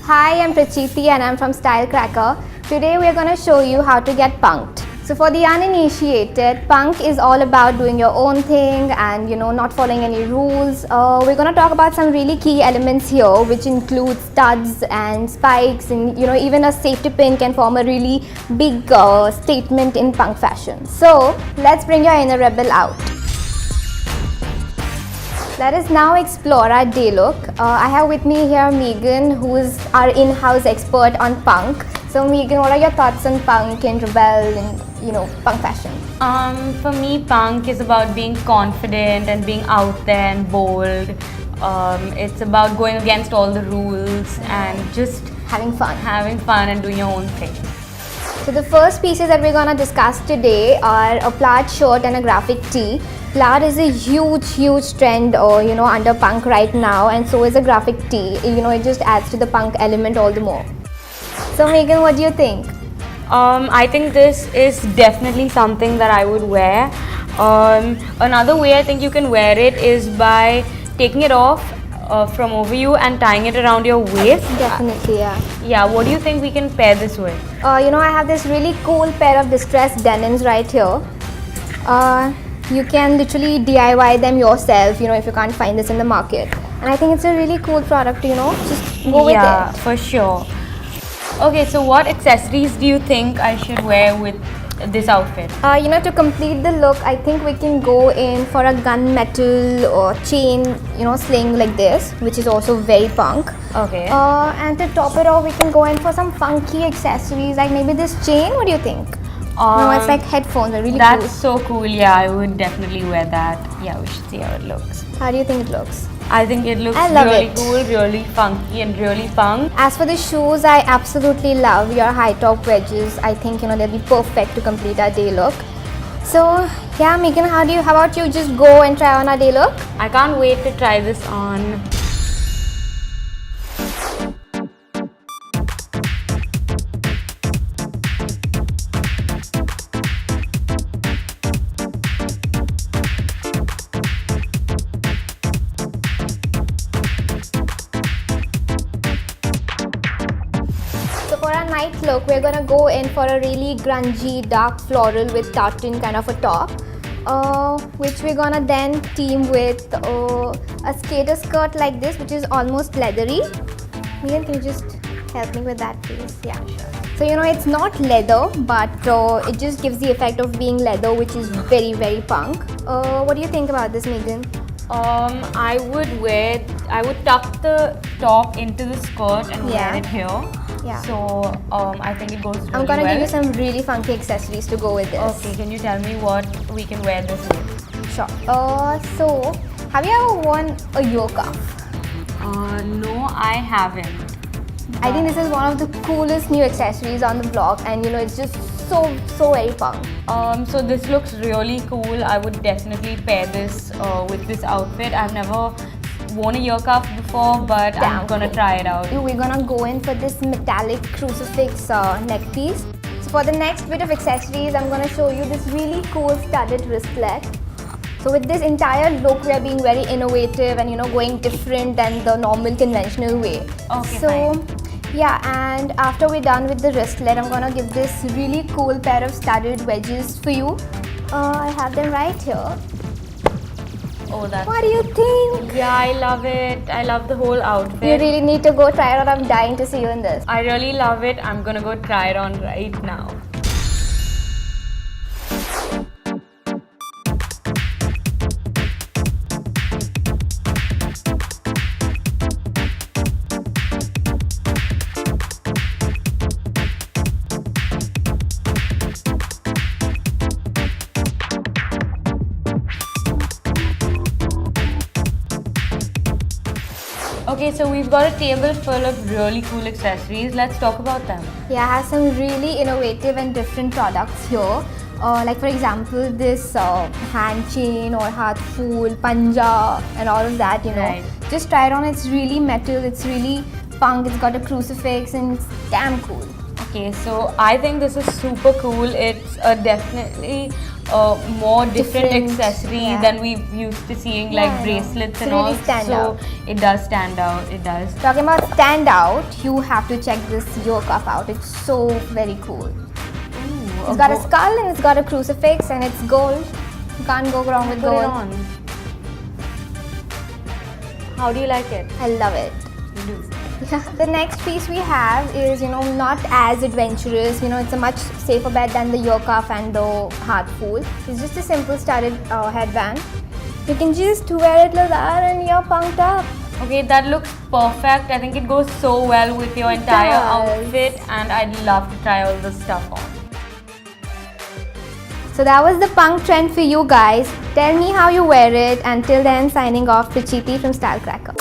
Hi, I'm Prachiti and I'm from Style Cracker. Today we are going to show you how to get punked. So for the uninitiated, punk is all about doing your own thing and not following any rules. We're going to talk about some really key elements here, which include studs and spikes, and even a safety pin can form a really big statement in punk fashion. So let's bring your inner rebel out. Let us now explore our day look. I have with me here Megan, who is our in-house expert on punk. So Megan, what are your thoughts on punk and rebel and punk fashion? For me, punk is about being confident and being out there and bold. It's about going against all the rules and just Having fun and doing your own thing. So the first pieces that we're gonna discuss today are a plaid shirt and a graphic tee. Plaid is a huge trend, under punk right now, and so is a graphic tee. It just adds to the punk element all the more. So Megan, what do you think? I think this is definitely something that I would wear. Another way I think you can wear it is by taking it off from over you and tying it around your waist. Definitely, yeah. Yeah, what do you think we can pair this with? I have this really cool pair of distressed denims right here. You can literally DIY them yourself, if you can't find this in the market. And I think it's a really cool product, just go with it. Yeah, for sure. Okay, so what accessories do you think I should wear with this outfit? To complete the look, I think we can go in for a gunmetal or chain, sling like this, which is also very punk. Okay. And to top it off, we can go in for some funky accessories, like maybe this chain. What do you think? It's like headphones. They're really That's cool. so cool. Yeah, I would definitely wear that. Yeah, we should see how it looks. How do you think it looks? I think it looks I love really it. cool, really funky and really punk. As for the shoes, I absolutely love your high top wedges. I think they'll be perfect to complete our day look. So yeah, Megan, how about you just go and try on our day look? I can't wait to try this on. So for our night look, we're gonna go in for a really grungy, dark floral with tartan kind of a top, which we're gonna then team with a skater skirt like this, which is almost leathery. Megan, can you just help me with that, please? Yeah. So it's not leather, but it just gives the effect of being leather, which is very punk. What do you think about this, Megan? I would tuck the top into the skirt and wear it here. Yeah. So I think it goes really I'm gonna well. give you some really funky accessories to go with this. Okay, can you tell me what we can wear this with? Sure. So have you ever worn a yoke cuff? No, I haven't. I think this is one of the coolest new accessories on the block, and it's just so very punk. So this looks really cool. I would definitely pair this with this outfit. I've never worn a ear cuff before, but I'm gonna try it out. We're gonna go in for this metallic crucifix neck piece. So for the next bit of accessories, I'm gonna show you this really cool studded wristlet. So with this entire look, we are being very innovative and going different than the normal conventional way. Okay, so fine. yeah, and after we're done with the wristlet, I'm gonna give this really cool pair of studded wedges for you. I have them right here. Oh, that's. What do you think? Yeah, I love it. I love the whole outfit. You really need to go try it on. I'm dying to see you in this. I really love it. I'm gonna go try it on right now. Okay, so we've got a table full of really cool accessories. Let's talk about them. Yeah, I have some really innovative and different products here. Like for example, this hand chain or heart fool, panja and all of that, Right. Just try it on. It's really metal, it's really punk, it's got a crucifix and it's damn cool. Okay, so I think this is super cool. It's definitely more different Different, accessory yeah. than we used to seeing Yeah, like I know. bracelets It's and really all. stand So out. it does stand out. It does. Talking about standout, you have to check this yoke up out. It's so very cool. Ooh, It's got a skull and it's got a crucifix and it's gold. You can't go wrong with Put gold. it on. How do you like it? I love it. You do. The next piece we have is, not as adventurous. It's a much safer bet than the yoke cuff and the heart fool. It's just a simple studded headband. You can just wear it like that and you're punked up. Okay, that looks perfect. I think it goes so well with your entire does. outfit, and I'd love to try all this stuff on. So that was the punk trend for you guys. Tell me how you wear it. Until then, signing off, Prachiti from Stylecracker.